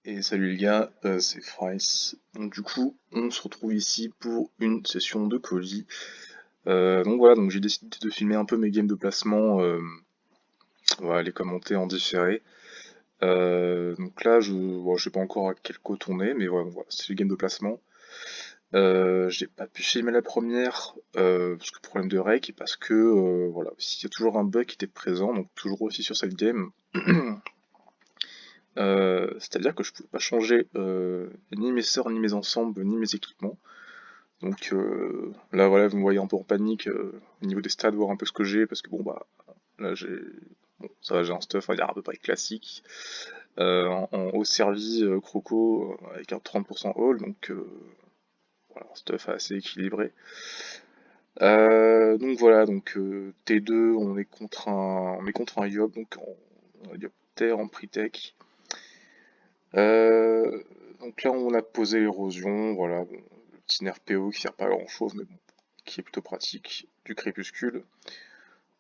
Et salut les gars, c'est Fries. Donc du coup, on se retrouve ici pour une session de colis. Donc voilà, donc j'ai décidé de filmer un peu mes games de placement, on va les commenter en différé. Donc là, je sais pas encore à quel côte on est, mais voilà, c'est les games de placement. J'ai pas pu filmer la première, parce que problème de rec, et parce que, voilà, il y a toujours un bug qui était présent, donc toujours aussi sur cette game. C'est-à-dire que je pouvais pas changer ni mes sorts, ni mes ensembles, ni mes équipements. Donc là voilà, vous me voyez un peu en panique au niveau des stats, voir un peu ce que j'ai, parce que bon bah là ça va, j'ai un stuff on va dire à peu près classique. En haut servi croco avec un 30% haul, donc voilà, un stuff assez équilibré. Donc voilà, donc T2 on est contre un Yob, donc en Yopter en pre-tech. Euh, donc là, on a posé l'érosion, voilà, bon, le petit nerf PO qui sert pas à grand chose, mais bon, qui est plutôt pratique, du crépuscule.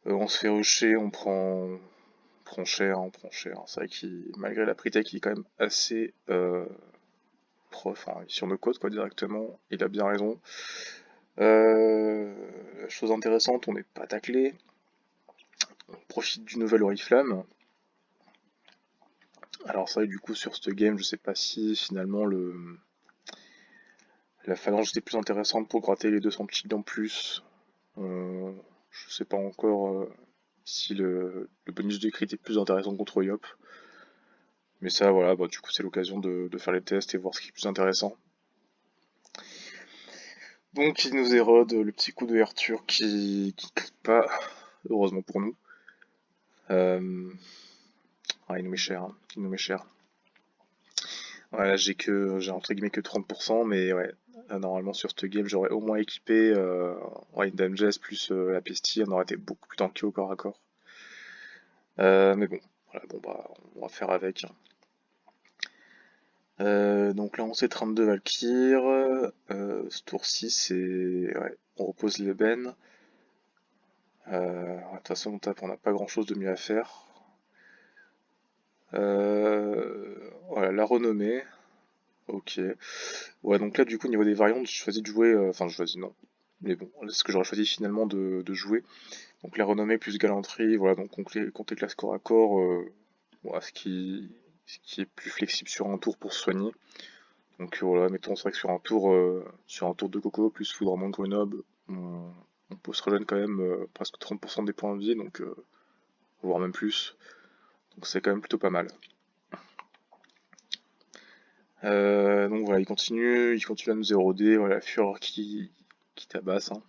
On se fait rusher, on prend cher, on prend cher. C'est vrai qu'il, malgré la pretech, il est quand même assez prof, hein, sur nos côtes, quoi, directement. Il a bien raison. Chose intéressante, on n'est pas taclé. On profite du nouvel Oriflamme. Alors ça, du coup, sur ce game, je sais pas si finalement la phalange était plus intéressante pour gratter les 200 kills en plus. Euh, je sais pas encore si le bonus de crit est plus intéressant contre Yop. Mais ça, voilà, bah, du coup, c'est l'occasion de faire les tests et voir ce qui est plus intéressant. Donc, il nous érode le petit coup de Arthur qui crie pas, heureusement pour nous. Euh, il nous met cher, hein, il nous met cher. Voilà, j'ai entre guillemets que 30%, mais ouais, normalement sur ce game, j'aurais au moins équipé une Dame Jess plus la Pestie, on aurait été beaucoup plus tanky au corps à corps. Mais bon, voilà, bon bah, on va faire avec, hein. Donc là, on sait 32 Valkyr. Ce tour-ci, c'est. Ouais, on repose l'ébène. De toute façon, on tape, on n'a pas grand-chose de mieux à faire. Voilà, la renommée. Ok. Ouais, donc là, du coup, au niveau des variantes, je choisis de jouer. Enfin, je choisis, non. Mais bon, c'est ce que j'aurais choisi finalement de jouer. Donc la renommée plus galanterie, voilà, donc compter classe corps à corps, voilà, ce qui est plus flexible sur un tour pour se soigner. Donc voilà, mettons, c'est vrai que sur un tour de Coco plus Foudrement de Grenoble, on peut se regen quand même presque 30% des points de vie, donc voire même plus. Donc c'est quand même plutôt pas mal. Donc voilà, il continue à nous éroder, voilà, Fureur qui tabasse, hein.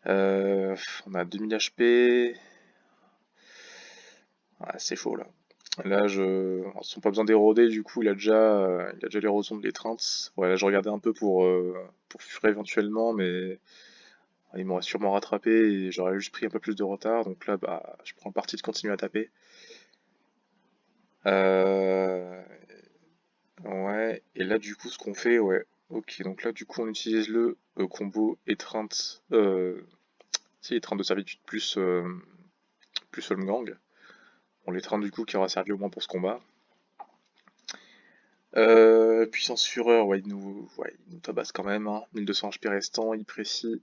On a 2000 HP, ouais, c'est chaud là. Là, ils sont pas besoin d'éroder, du coup, il a déjà l'érosion de l'étreinte. Ouais, là, je regardais un peu pour fuir éventuellement, mais il m'aurait sûrement rattrapé et j'aurais juste pris un peu plus de retard. Donc là, bah, je prends le parti de continuer à taper. Euh, ouais, et là, du coup, ce qu'on fait, ouais. Ok, donc là, du coup, on utilise le combo étreinte, si, étreinte de servitude plus Holmgang. On l'étreinte, du coup, qui aura servi au moins pour ce combat. Puissance Fureur, ouais, il nous tabasse quand même, hein. 1200 HP restant, il précis.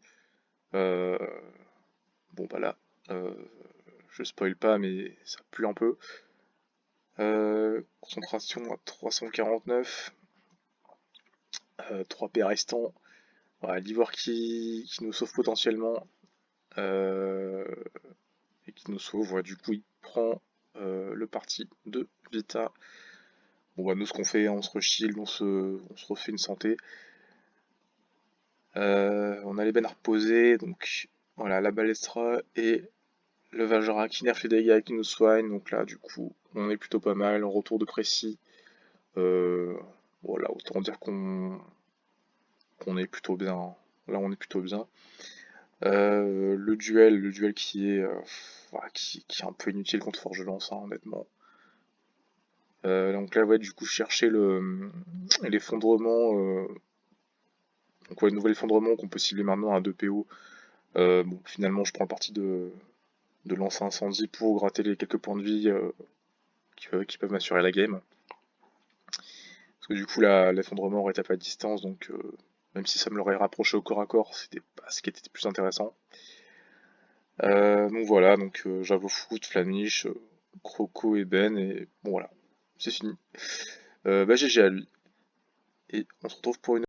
Euh, bon, bah là, euh, je spoil pas, mais ça pue un peu. Concentration à 349, 3 P restants. Voilà, l'ivoire qui nous sauve potentiellement euh, et qui nous sauve. Ouais, du coup, il prend le parti de Vita. Bon, bah, nous, ce qu'on fait, on se reshield, on se refait une santé. On a les bennes à reposer, donc voilà, la balestra et le Vajra qui nerf les dégâts, qui nous soigne. Donc là, du coup, on est plutôt pas mal. En retour de précis, euh, voilà, autant dire qu'on est plutôt bien, hein. Là, on est plutôt bien. Le duel voilà, qui est un peu inutile contre Forge-Lance, hein, honnêtement. Donc là, ouais, du coup, chercher l'effondrement. Donc ouais, nouvel effondrement qu'on peut cibler maintenant à 2 PO. Bon, finalement, je prends le parti de lancer incendie pour gratter les quelques points de vie qui peuvent m'assurer la game. Parce que du coup, l'effondrement aurait tapé à distance, donc même si ça me l'aurait rapproché au corps à corps, c'était pas ce qui était le plus intéressant. Donc voilà, donc Javo Foot, Flamiche, Croco et Ben, et bon voilà, c'est fini. GG à lui. Et on se retrouve pour une